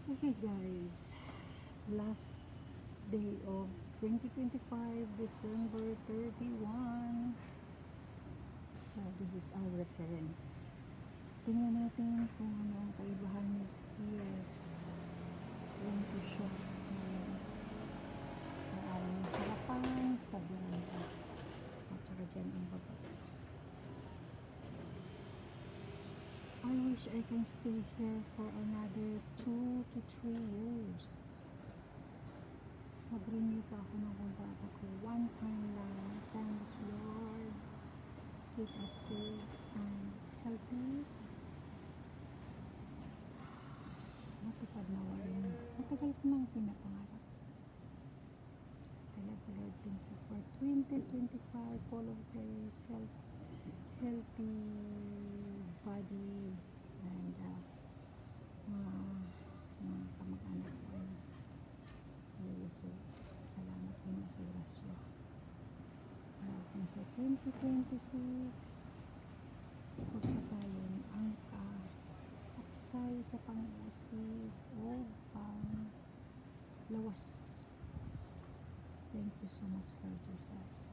Okay guys, last day of 2025, December 31. So this is our reference. Tingnan natin kung ano ang kaibahan next year. Ganito siya. Ang harapan sa banda. At saka dyan ang baba. I wish I can stay here for another 2 to 3 years. Mag-renew pa ako ng kontrata ko. One time lang. Thanks Lord. Keep us safe and healthy. Matupad na yun. Matagal ko nang pinapangarap. I love you Lord. Thank you for 2025. Full of grace, healthy body, and mga kamag-anak ko. So, salamat po sa grasyo. Natin sa 2026, pagpatayon ang ka-upsay sa pang-iisip o pang-lawas. Thank you so much, Lord Jesus.